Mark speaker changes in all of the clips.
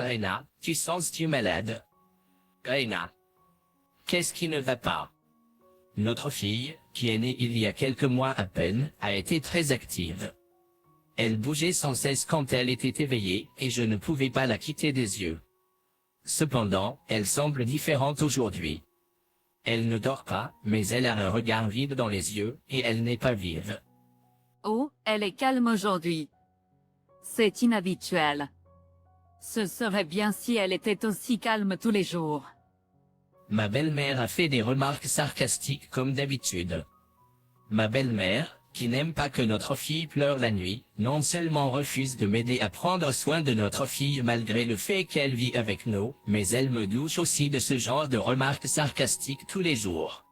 Speaker 1: Rena, tu sens-tu malade? Rena. Qu'est-ce qui ne va pas? Notre fille, qui est née il y a quelques mois à peine, a été très active. Elle bougeait sans cesse quand elle était éveillée, et je ne pouvais pas la quitter des yeux. Cependant, elle semble différente aujourd'hui. Elle ne dort pas, mais elle a un regard vide dans les yeux, et elle n'est pas vive.
Speaker 2: Oh, elle est calme aujourd'hui. C'est inhabituel. Ce serait bien si elle était aussi calme tous les jours.
Speaker 1: Ma belle-mère a fait des remarques sarcastiques comme d'habitude. Ma belle-mère, qui n'aime pas que notre fille pleure la nuit, non seulement refuse de m'aider à prendre soin de notre fille malgré le fait qu'elle vit avec nous, mais elle me douche aussi de ce genre de remarques sarcastiques tous les jours.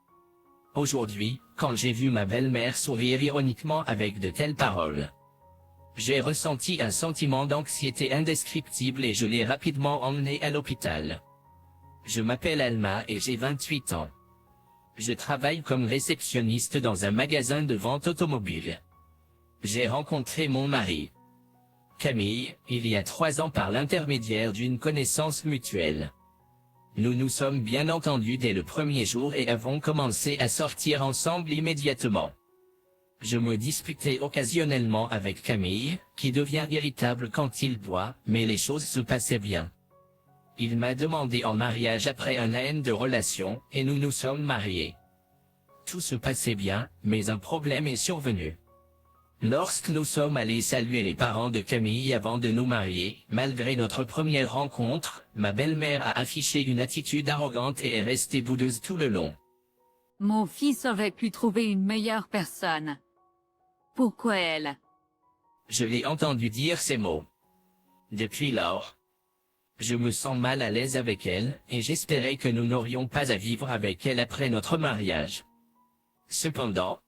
Speaker 1: Aujourd'hui, quand j'ai vu ma belle-mère sourire ironiquement avec de telles paroles, j'ai ressenti un sentiment d'anxiété indescriptible et je l'ai rapidement emmenée à l'hôpital. Je m'appelle Alma et j'ai 28 ans. Je travaille comme réceptionniste dans un magasin de vente automobile. J'ai rencontré mon mari, Camille, il y a 3 ans par l'intermédiaire d'une connaissance mutuelle. Nous nous sommes bien entendus dès le premier jour et avons commencé à sortir ensemble immédiatement. Je me disputais occasionnellement avec Camille, qui devient irritable quand il boit, mais les choses se passaient bien. Il m'a demandé en mariage après un an de relation, et nous nous sommes mariés. Tout se passait bien, mais un problème est survenu. Lorsque nous sommes allés saluer les parents de Camille avant de nous marier, malgré notre première rencontre, ma belle-mère a affiché une attitude arrogante et est restée boudeuse tout le long.
Speaker 2: Mon fils aurait pu trouver une meilleure personne. Pourquoi elle?
Speaker 1: Je l'ai entendu dire ces mots. Depuis lors, je me sens mal à l'aise avec elle, et j'espérais que nous n'aurions pas à vivre avec elle après notre mariage. Cependant,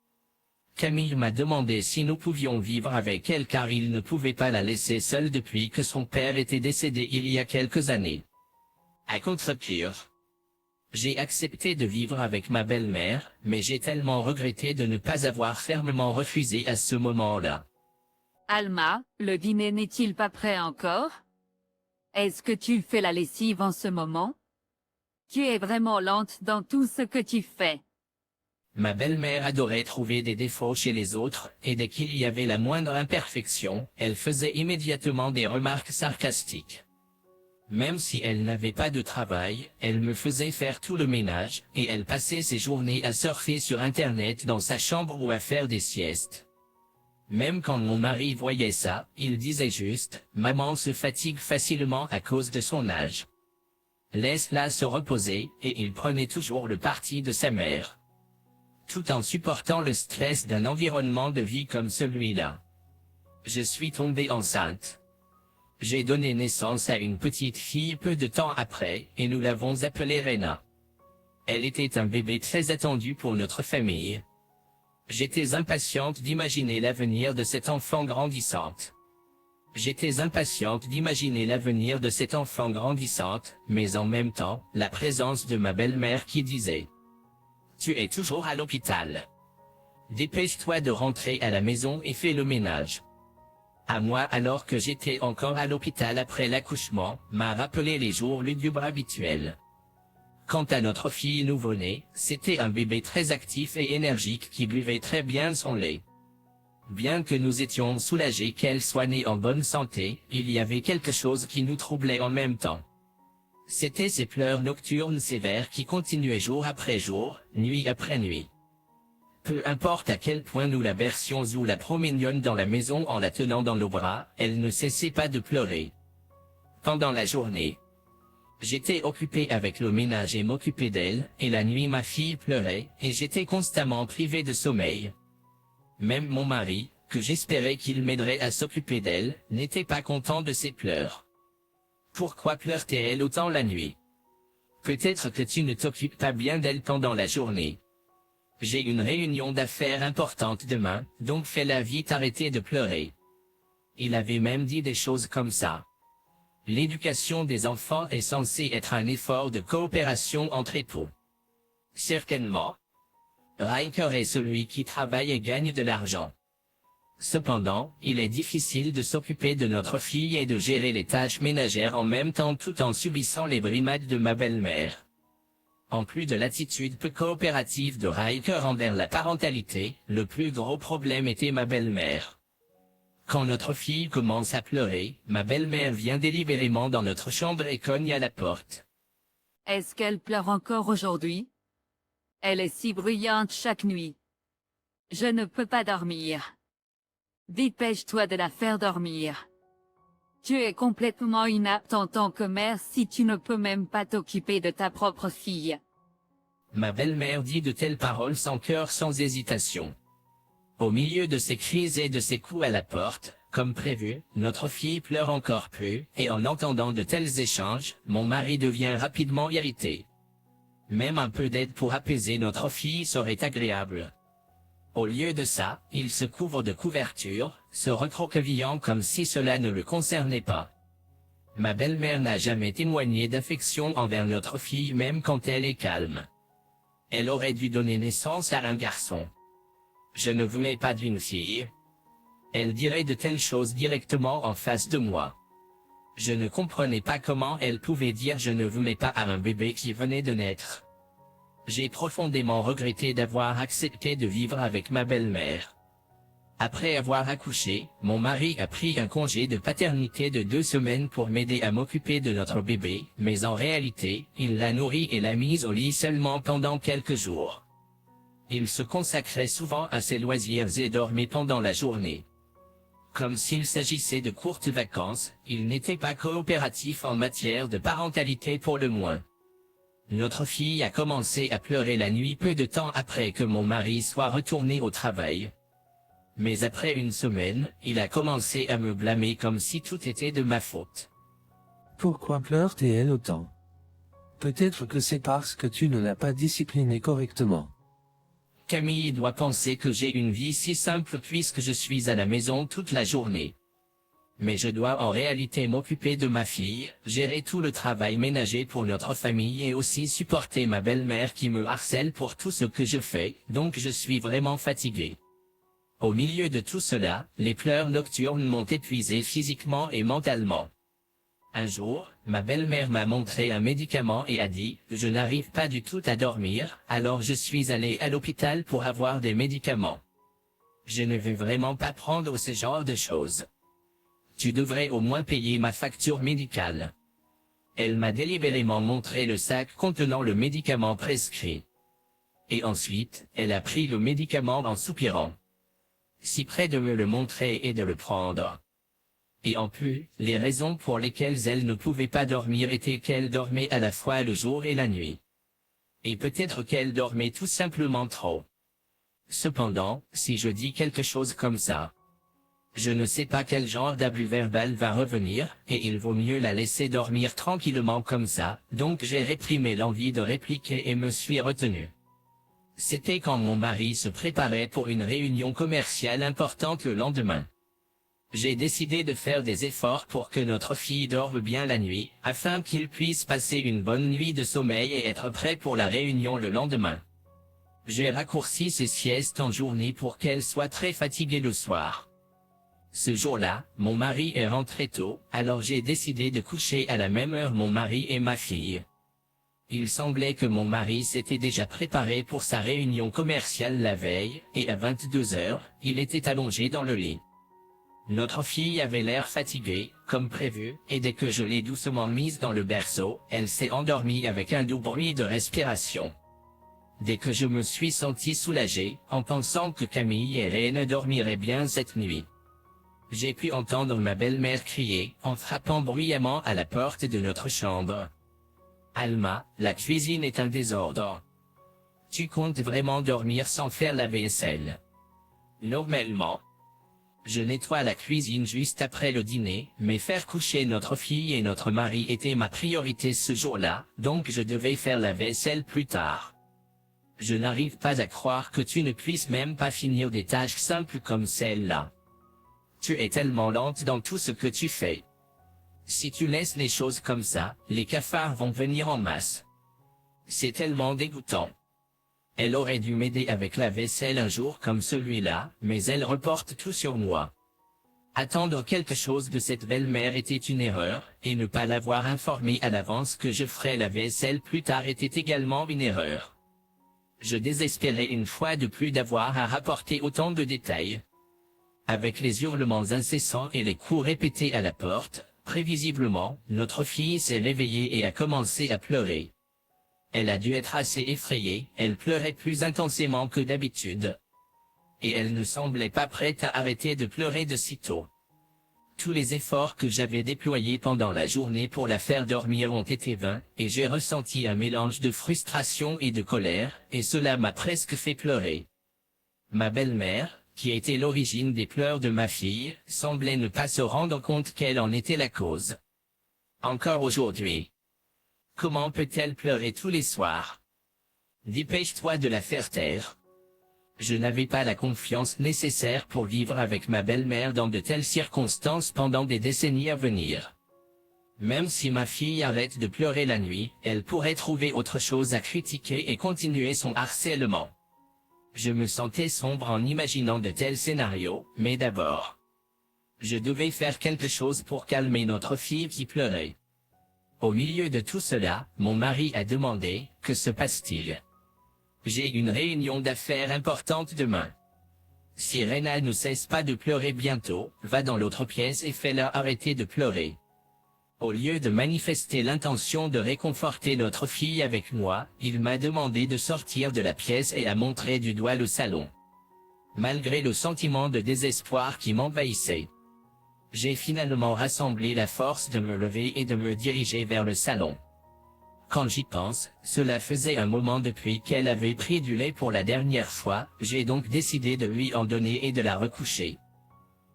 Speaker 1: Camille m'a demandé si nous pouvions vivre avec elle car il ne pouvait pas la laisser seule depuis que son père était décédé il y a quelques années. À contre-cœur, j'ai accepté de vivre avec ma belle-mère, mais j'ai tellement regretté de ne pas avoir fermement refusé à ce moment-là.
Speaker 2: Alma, le dîner n'est-il pas prêt encore? Est-ce que tu fais la lessive en ce moment? Tu es vraiment lente dans tout ce que tu fais.
Speaker 1: Ma belle-mère adorait trouver des défauts chez les autres, et dès qu'il y avait la moindre imperfection, elle faisait immédiatement des remarques sarcastiques. Même si elle n'avait pas de travail, elle me faisait faire tout le ménage, et elle passait ses journées à surfer sur Internet dans sa chambre ou à faire des siestes. Même quand mon mari voyait ça, il disait juste, « Maman se fatigue facilement à cause de son âge. Laisse-la se reposer » et il prenait toujours le parti de sa mère. Tout en supportant le stress d'un environnement de vie comme celui-là. Je suis tombée enceinte. J'ai donné naissance à une petite fille peu de temps après, et nous l'avons appelée Rena. Elle était un bébé très attendu pour notre famille. J'étais impatiente d'imaginer l'avenir de cet enfant grandissante. Mais en même temps, la présence de ma belle-mère qui disait « Tu es toujours à l'hôpital. Dépêche-toi de rentrer à la maison et fais le ménage. » À moi alors que j'étais encore à l'hôpital après l'accouchement, m'a rappelé les jours lugubres habituels. Quant à notre fille nouveau-née, c'était un bébé très actif et énergique qui buvait très bien son lait. Bien que nous étions soulagés qu'elle soit née en bonne santé, il y avait quelque chose qui nous troublait en même temps. C'étaient ces pleurs nocturnes sévères qui continuaient jour après jour, nuit après nuit. Peu importe à quel point nous la bercions ou la promenions dans la maison en la tenant dans nos bras, elle ne cessait pas de pleurer. Pendant la journée, j'étais occupé avec le ménage et m'occupais d'elle, et la nuit ma fille pleurait, et j'étais constamment privé de sommeil. Même mon mari, que j'espérais qu'il m'aiderait à s'occuper d'elle, n'était pas content de ses pleurs. Pourquoi pleure-t-elle autant la nuit? Peut-être que tu ne t'occupes pas bien d'elle pendant la journée. J'ai une réunion d'affaires importante demain, donc fais-la vite arrêter de pleurer. Il avait même dit des choses comme ça. L'éducation des enfants est censée être un effort de coopération entre époux. Certainement. Riker est celui qui travaille et gagne de l'argent. Cependant, il est difficile de s'occuper de notre fille et de gérer les tâches ménagères en même temps tout en subissant les brimades de ma belle-mère. En plus de l'attitude peu coopérative de Riker envers la parentalité, le plus gros problème était ma belle-mère. Quand notre fille commence à pleurer, ma belle-mère vient délibérément dans notre chambre et cogne à la porte.
Speaker 2: Est-ce qu'elle pleure encore aujourd'hui? Elle est si bruyante chaque nuit. Je ne peux pas dormir. Dépêche-toi de la faire dormir. Tu es complètement inapte en tant que mère si tu ne peux même pas t'occuper de ta propre fille.
Speaker 1: Ma belle-mère dit de telles paroles sans cœur, sans hésitation. Au milieu de ses crises et de ses coups à la porte, comme prévu, notre fille pleure encore plus, et en entendant de tels échanges, mon mari devient rapidement irrité. Même un peu d'aide pour apaiser notre fille serait agréable. Au lieu de ça, il se couvre de couvertures, se recroquevillant comme si cela ne le concernait pas. Ma belle-mère n'a jamais témoigné d'affection envers notre fille même quand elle est calme. Elle aurait dû donner naissance à un garçon. Je ne voulais pas d'une fille. Elle dirait de telles choses directement en face de moi. Je ne comprenais pas comment elle pouvait dire je ne voulais pas à un bébé qui venait de naître. J'ai profondément regretté d'avoir accepté de vivre avec ma belle-mère. Après avoir accouché, mon mari a pris un congé de paternité de 2 semaines pour m'aider à m'occuper de notre bébé, mais en réalité, il l'a nourri et l'a mise au lit seulement pendant quelques jours. Il se consacrait souvent à ses loisirs et dormait pendant la journée. Comme s'il s'agissait de courtes vacances, il n'était pas coopératif en matière de parentalité pour le moins. Notre fille a commencé à pleurer la nuit peu de temps après que mon mari soit retourné au travail. Mais après 1 semaine, il a commencé à me blâmer comme si tout était de ma faute.
Speaker 3: Pourquoi pleure-t-elle autant? Peut-être que c'est parce que tu ne l'as pas disciplinée correctement.
Speaker 1: Camille doit penser que j'ai une vie si simple puisque je suis à la maison toute la journée. Mais je dois en réalité m'occuper de ma fille, gérer tout le travail ménager pour notre famille et aussi supporter ma belle-mère qui me harcèle pour tout ce que je fais, donc je suis vraiment fatigué. Au milieu de tout cela, les pleurs nocturnes m'ont épuisé physiquement et mentalement. Un jour, ma belle-mère m'a montré un médicament et a dit « Je n'arrive pas du tout à dormir, alors je suis allé à l'hôpital pour avoir des médicaments. Je ne veux vraiment pas prendre ce genre de choses. Tu devrais au moins payer ma facture médicale. » Elle m'a délibérément montré le sac contenant le médicament prescrit. Et ensuite, elle a pris le médicament en soupirant. Si près de me le montrer et de le prendre. Et en plus, les raisons pour lesquelles elle ne pouvait pas dormir étaient qu'elle dormait à la fois le jour et la nuit. Et peut-être qu'elle dormait tout simplement trop. Cependant, si je dis quelque chose comme ça, je ne sais pas quel genre d'abus verbal va revenir, et il vaut mieux la laisser dormir tranquillement comme ça, donc j'ai réprimé l'envie de répliquer et me suis retenu. C'était quand mon mari se préparait pour une réunion commerciale importante le lendemain. J'ai décidé de faire des efforts pour que notre fille dorme bien la nuit, afin qu'il puisse passer une bonne nuit de sommeil et être prêt pour la réunion le lendemain. J'ai raccourci ses siestes en journée pour qu'elle soit très fatiguée le soir. Ce jour-là, mon mari est rentré tôt, alors j'ai décidé de coucher à la même heure mon mari et ma fille. Il semblait que mon mari s'était déjà préparé pour sa réunion commerciale la veille, et à 22 heures, il était allongé dans le lit. Notre fille avait l'air fatiguée, comme prévu, et dès que je l'ai doucement mise dans le berceau, elle s'est endormie avec un doux bruit de respiration. Dès que je me suis senti soulagé, en pensant que Camille et Reine dormiraient bien cette nuit, j'ai pu entendre ma belle-mère crier, en frappant bruyamment à la porte de notre chambre. « Alma, la cuisine est un désordre. Tu comptes vraiment dormir sans faire la vaisselle? » Normalement, je nettoie la cuisine juste après le dîner, mais faire coucher notre fille et notre mari était ma priorité ce jour-là, donc je devais faire la vaisselle plus tard. Je n'arrive pas à croire que tu ne puisses même pas finir des tâches simples comme celle-là. Tu es tellement lente dans tout ce que tu fais. Si tu laisses les choses comme ça, les cafards vont venir en masse. C'est tellement dégoûtant. Elle aurait dû m'aider avec la vaisselle un jour comme celui-là, mais elle reporte tout sur moi. Attendre quelque chose de cette belle-mère était une erreur, et ne pas l'avoir informée à l'avance que je ferais la vaisselle plus tard était également une erreur. Je désespérais une fois de plus d'avoir à rapporter autant de détails. Avec les hurlements incessants et les coups répétés à la porte, prévisiblement, notre fille s'est réveillée et a commencé à pleurer. Elle a dû être assez effrayée, elle pleurait plus intensément que d'habitude. Et elle ne semblait pas prête à arrêter de pleurer de sitôt. Tous les efforts que j'avais déployés pendant la journée pour la faire dormir ont été vains, et j'ai ressenti un mélange de frustration et de colère, et cela m'a presque fait pleurer. Ma belle-mère, qui était l'origine des pleurs de ma fille, semblait ne pas se rendre compte qu'elle en était la cause. Encore aujourd'hui. Comment peut-elle pleurer tous les soirs? Dépêche-toi de la faire taire. Je n'avais pas la confiance nécessaire pour vivre avec ma belle-mère dans de telles circonstances pendant des décennies à venir. Même si ma fille arrête de pleurer la nuit, elle pourrait trouver autre chose à critiquer et continuer son harcèlement. Je me sentais sombre en imaginant de tels scénarios, mais d'abord, je devais faire quelque chose pour calmer notre fille qui pleurait. Au milieu de tout cela, mon mari a demandé, que se passe-t-il? J'ai une réunion d'affaires importante demain. Si Rena ne cesse pas de pleurer bientôt, va dans l'autre pièce et fais-la arrêter de pleurer. Au lieu de manifester l'intention de réconforter notre fille avec moi, il m'a demandé de sortir de la pièce et a montré du doigt le salon. Malgré le sentiment de désespoir qui m'envahissait, j'ai finalement rassemblé la force de me lever et de me diriger vers le salon. Quand j'y pense, cela faisait un moment depuis qu'elle avait pris du lait pour la dernière fois, j'ai donc décidé de lui en donner et de la recoucher.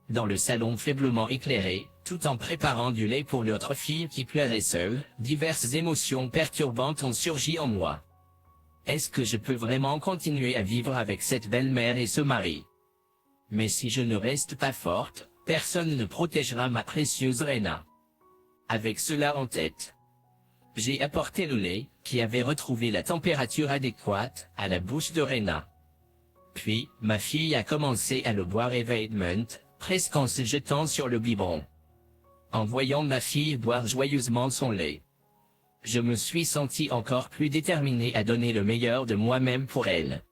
Speaker 1: Dans le salon faiblement éclairé, tout en préparant du lait pour notre fille qui pleurait seule, diverses émotions perturbantes ont surgi en moi. Est-ce que je peux vraiment continuer à vivre avec cette belle-mère et ce mari? Mais si je ne reste pas forte, personne ne protégera ma précieuse Rena. Avec cela en tête, j'ai apporté le lait, qui avait retrouvé la température adéquate, à la bouche de Rena. Puis, ma fille a commencé à le boire évidemment, presque en se jetant sur le biberon. En voyant ma fille boire joyeusement son lait, je me suis senti encore plus déterminé à donner le meilleur de moi-même pour elle.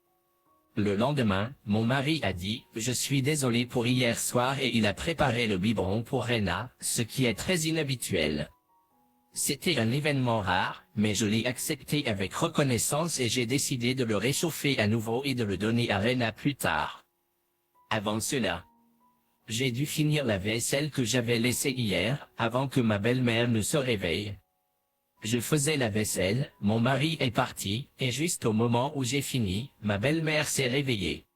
Speaker 1: Le lendemain, mon mari a dit « Je suis désolé pour hier soir » et il a préparé le biberon pour Rena, ce qui est très inhabituel. C'était un événement rare, mais je l'ai accepté avec reconnaissance et j'ai décidé de le réchauffer à nouveau et de le donner à Rena plus tard. Avant cela, j'ai dû finir la vaisselle que j'avais laissée hier, avant que ma belle-mère ne se réveille. Je faisais la vaisselle, mon mari est parti, et juste au moment où j'ai fini, ma belle-mère s'est réveillée.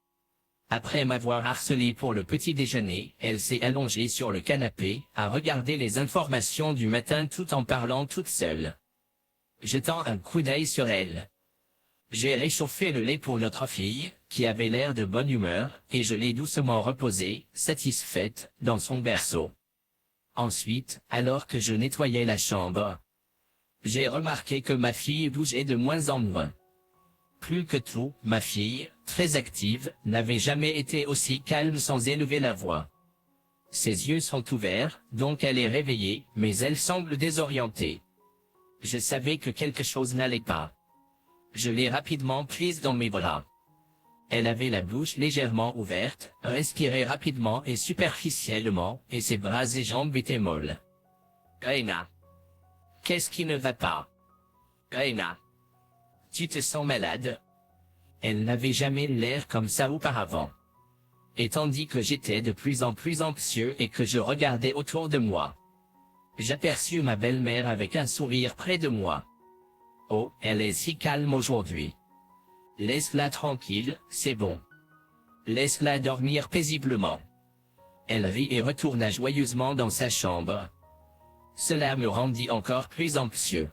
Speaker 1: Après m'avoir harcelé pour le petit déjeuner, elle s'est allongée sur le canapé, à regarder les informations du matin tout en parlant toute seule. Jetant un coup d'œil sur elle, j'ai réchauffé le lait pour notre fille, qui avait l'air de bonne humeur, et je l'ai doucement reposée, satisfaite, dans son berceau. Ensuite, alors que je nettoyais la chambre, j'ai remarqué que ma fille bougeait de moins en moins. Plus que tout, ma fille, très active, n'avait jamais été aussi calme sans élever la voix. Ses yeux sont ouverts, donc elle est réveillée, mais elle semble désorientée. Je savais que quelque chose n'allait pas. Je l'ai rapidement prise dans mes bras. Elle avait la bouche légèrement ouverte, respirait rapidement et superficiellement, et ses bras et jambes étaient molles. Rena. Qu'est-ce qui ne va pas? Rena. Tu te sens malade? Elle n'avait jamais l'air comme ça auparavant. Et tandis que j'étais de plus en plus anxieux et que je regardais autour de moi, j'aperçus ma belle-mère avec un sourire près de moi. Oh, elle est si calme aujourd'hui. Laisse-la tranquille, c'est bon. Laisse-la dormir paisiblement. Elle rit et retourna joyeusement dans sa chambre. Cela me rendit encore plus anxieux.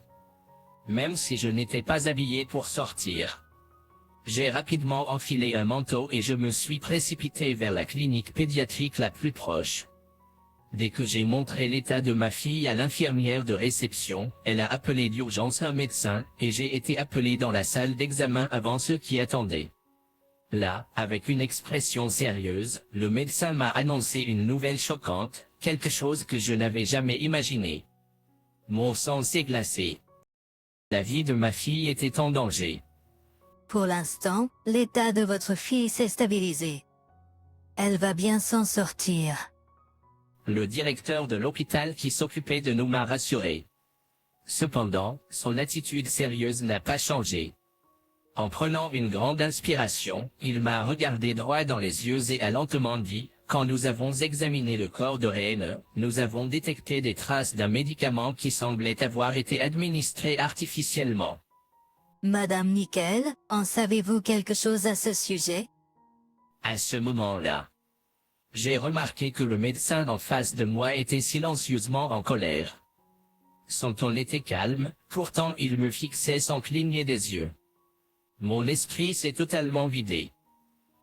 Speaker 1: Même si je n'étais pas habillé pour sortir, j'ai rapidement enfilé un manteau et je me suis précipité vers la clinique pédiatrique la plus proche. Dès que j'ai montré l'état de ma fille à l'infirmière de réception, elle a appelé d'urgence un médecin, et j'ai été appelé dans la salle d'examen avant ceux qui attendaient. Là, avec une expression sérieuse, le médecin m'a annoncé une nouvelle choquante, quelque chose que je n'avais jamais imaginé. Mon sang s'est glacé. La vie de ma fille était en danger.
Speaker 4: Pour l'instant, l'état de votre fille s'est stabilisé. Elle va bien s'en sortir.
Speaker 1: Le directeur de l'hôpital qui s'occupait de nous m'a rassuré. Cependant, son attitude sérieuse n'a pas changé. En prenant une grande inspiration, il m'a regardé droit dans les yeux et a lentement dit, « Quand nous avons examiné le corps de Rainer, nous avons détecté des traces d'un médicament qui semblait avoir été administré artificiellement. »
Speaker 4: Madame Nickel, en savez-vous quelque chose à ce sujet?
Speaker 1: À ce moment-là, j'ai remarqué que le médecin en face de moi était silencieusement en colère. Son ton était calme, pourtant il me fixait sans cligner des yeux. Mon esprit s'est totalement vidé.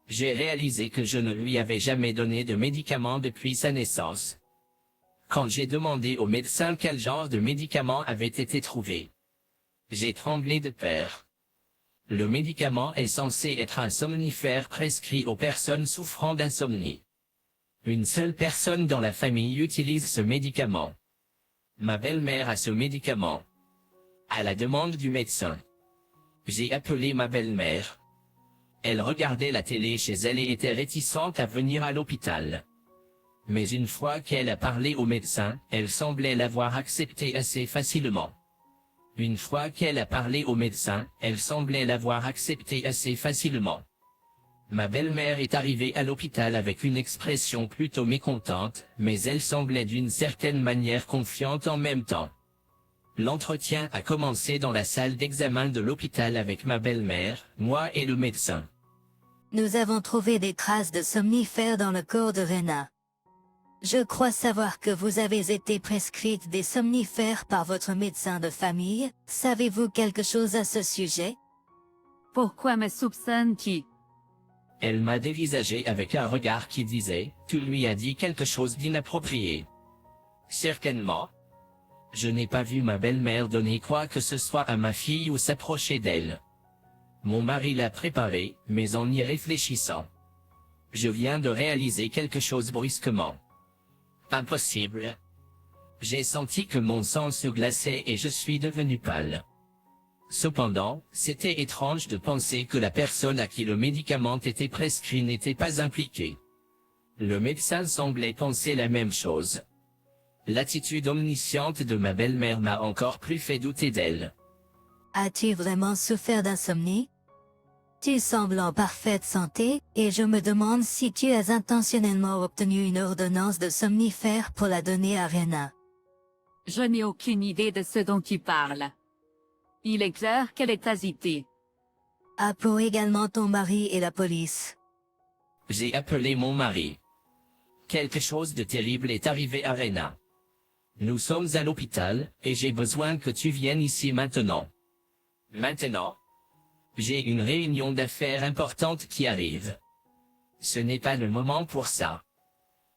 Speaker 1: J'ai réalisé que je ne lui avais jamais donné de médicament depuis sa naissance. Quand j'ai demandé au médecin quel genre de médicament avait été trouvé, j'ai tremblé de peur. Le médicament est censé être un somnifère prescrit aux personnes souffrant d'insomnie. Une seule personne dans la famille utilise ce médicament. Ma belle-mère a ce médicament. À la demande du médecin, j'ai appelé ma belle-mère. Elle regardait la télé chez elle et était réticente à venir à l'hôpital. Mais une fois qu'elle a parlé au médecin, elle semblait l'avoir accepté assez facilement. Une fois qu'elle a parlé au médecin, elle semblait l'avoir accepté assez facilement. Ma belle-mère est arrivée à l'hôpital avec une expression plutôt mécontente, mais elle semblait d'une certaine manière confiante en même temps. L'entretien a commencé dans la salle d'examen de l'hôpital avec ma belle-mère, moi et le médecin.
Speaker 4: Nous avons trouvé des traces de somnifères dans le corps de Rena. Je crois savoir que vous avez été prescrite des somnifères par votre médecin de famille. Savez-vous quelque chose à ce sujet?
Speaker 2: Pourquoi me soupçonnes-tu?
Speaker 1: Elle m'a dévisagé avec un regard qui disait, « Tu lui as dit quelque chose d'inapproprié. » Certainement. Je n'ai pas vu ma belle-mère donner quoi que ce soit à ma fille ou s'approcher d'elle. Mon mari l'a préparé, mais en y réfléchissant, je viens de réaliser quelque chose brusquement. Impossible. J'ai senti que mon sang se glaçait et je suis devenu pâle. Cependant, c'était étrange de penser que la personne à qui le médicament était prescrit n'était pas impliquée. Le médecin semblait penser la même chose. L'attitude omnisciente de ma belle-mère m'a encore plus fait douter d'elle.
Speaker 4: As-tu vraiment souffert d'insomnie? Tu sembles en parfaite santé, et je me demande si tu as intentionnellement obtenu une ordonnance de somnifère pour la donner à Rena.
Speaker 2: Je n'ai aucune idée de ce dont tu parles. Il est clair qu'elle est agitée.
Speaker 4: Appelle également ton mari et la police.
Speaker 1: J'ai appelé mon mari. Quelque chose de terrible est arrivé à Rena. Nous sommes à l'hôpital, et j'ai besoin que tu viennes ici maintenant. Maintenant? J'ai une réunion d'affaires importante qui arrive. Ce n'est pas le moment pour ça.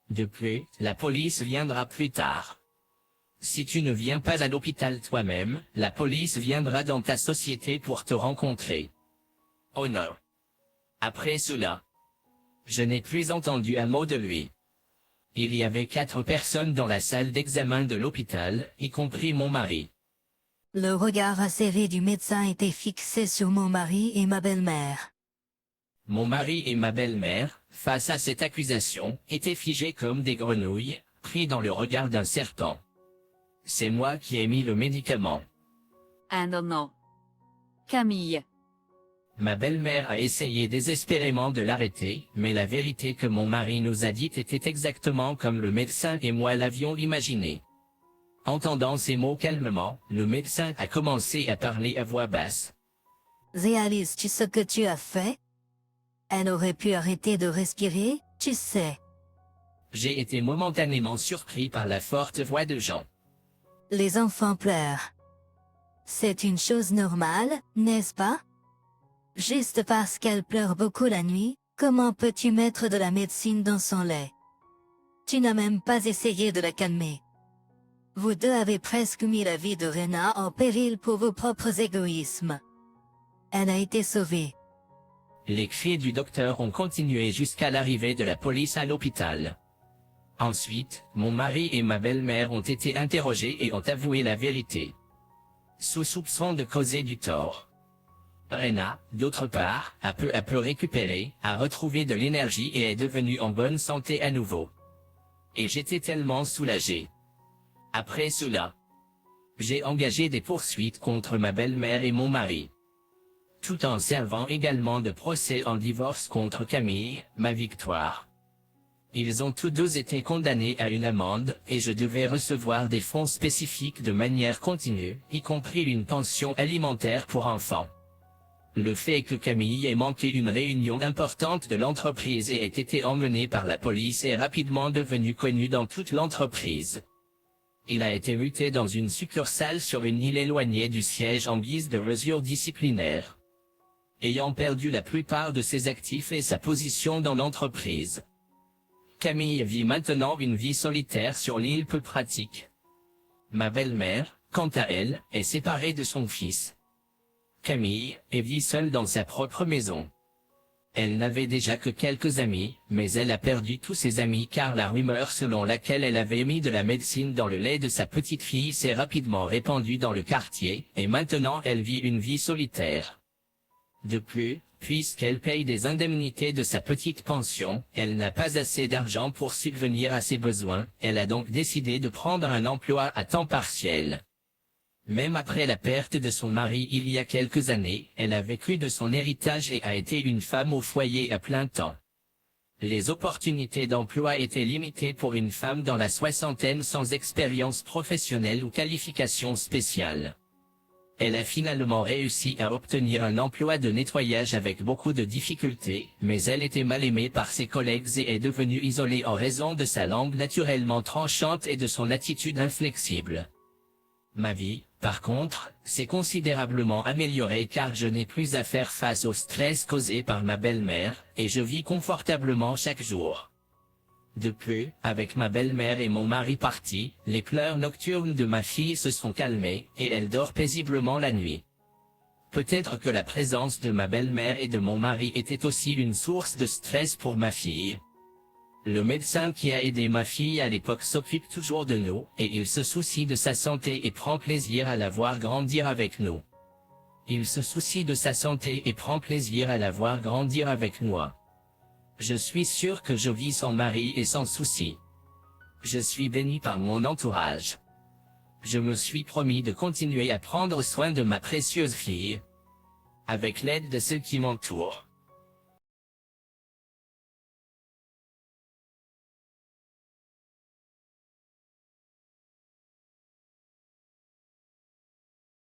Speaker 1: De plus, la police viendra plus tard. Si tu ne viens pas à l'hôpital toi-même, la police viendra dans ta société pour te rencontrer. Oh non. Après cela, je n'ai plus entendu un mot de lui. Il y avait 4 personnes dans la salle d'examen de l'hôpital, y compris mon mari.
Speaker 4: Le regard acéré du médecin était fixé sur mon mari et ma belle-mère.
Speaker 1: Mon mari et ma belle-mère, face à cette accusation, étaient figés comme des grenouilles, pris dans le regard d'un serpent. C'est moi qui ai mis le médicament.
Speaker 2: Ah non, non. Camille.
Speaker 1: Ma belle-mère a essayé désespérément de l'arrêter, mais la vérité que mon mari nous a dite était exactement comme le médecin et moi l'avions imaginé. Entendant ces mots calmement, le médecin a commencé à parler à voix basse.
Speaker 4: Réalises-tu ce que tu as fait? Elle aurait pu arrêter de respirer, tu sais.
Speaker 1: J'ai été momentanément surpris par la forte voix de Jean.
Speaker 4: Les enfants pleurent. C'est une chose normale, n'est-ce pas? Juste parce qu'elle pleure beaucoup la nuit, comment peux-tu mettre de la médecine dans son lait? Tu n'as même pas essayé de la calmer. Vous deux avez presque mis la vie de Rena en péril pour vos propres égoïsmes. Elle a été sauvée.
Speaker 1: Les cris du docteur ont continué jusqu'à l'arrivée de la police à l'hôpital. Ensuite, mon mari et ma belle-mère ont été interrogés et ont avoué la vérité. Sous soupçon de causer du tort. Rena, d'autre part, a peu à peu récupéré, a retrouvé de l'énergie et est devenue en bonne santé à nouveau. Et j'étais tellement soulagé. Après cela, j'ai engagé des poursuites contre ma belle-mère et mon mari. Tout en servant également de procès en divorce contre Camille, ma victoire. Ils ont tous deux été condamnés à une amende, et je devais recevoir des fonds spécifiques de manière continue, y compris une pension alimentaire pour enfants. Le fait que Camille ait manqué une réunion importante de l'entreprise et ait été emmené par la police est rapidement devenu connu dans toute l'entreprise. Il a été muté dans une succursale sur une île éloignée du siège en guise de mesure disciplinaire. Ayant perdu la plupart de ses actifs et sa position dans l'entreprise, Camille vit maintenant une vie solitaire sur l'île peu pratique. Ma belle-mère, quant à elle, est séparée de son fils. Camille vit seule dans sa propre maison. Elle n'avait déjà que quelques amis, mais elle a perdu tous ses amis car la rumeur selon laquelle elle avait mis de la médecine dans le lait de sa petite fille s'est rapidement répandue dans le quartier, et maintenant elle vit une vie solitaire. De plus, puisqu'elle paye des indemnités de sa petite pension, elle n'a pas assez d'argent pour subvenir à ses besoins, elle a donc décidé de prendre un emploi à temps partiel. Même après la perte de son mari il y a quelques années, elle a vécu de son héritage et a été une femme au foyer à plein temps. Les opportunités d'emploi étaient limitées pour une femme dans la soixantaine sans expérience professionnelle ou qualification spéciale. Elle a finalement réussi à obtenir un emploi de nettoyage avec beaucoup de difficultés, mais elle était mal aimée par ses collègues et est devenue isolée en raison de sa langue naturellement tranchante et de son attitude inflexible. Ma vie, par contre, s'est considérablement améliorée car je n'ai plus à faire face au stress causé par ma belle-mère, et je vis confortablement chaque jour. De plus, avec ma belle-mère et mon mari partis, les pleurs nocturnes de ma fille se sont calmés, et elle dort paisiblement la nuit. Peut-être que la présence de ma belle-mère et de mon mari était aussi une source de stress pour ma fille. Le médecin qui a aidé ma fille à l'époque s'occupe toujours de nous, et il se soucie de sa santé et prend plaisir à la voir grandir avec nous. Il se soucie de sa santé et prend plaisir à la voir grandir avec moi. Je suis sûr que je vis sans mari et sans souci. Je suis béni par mon entourage. Je me suis promis de continuer à prendre soin de ma précieuse fille, avec l'aide de ceux qui m'entourent.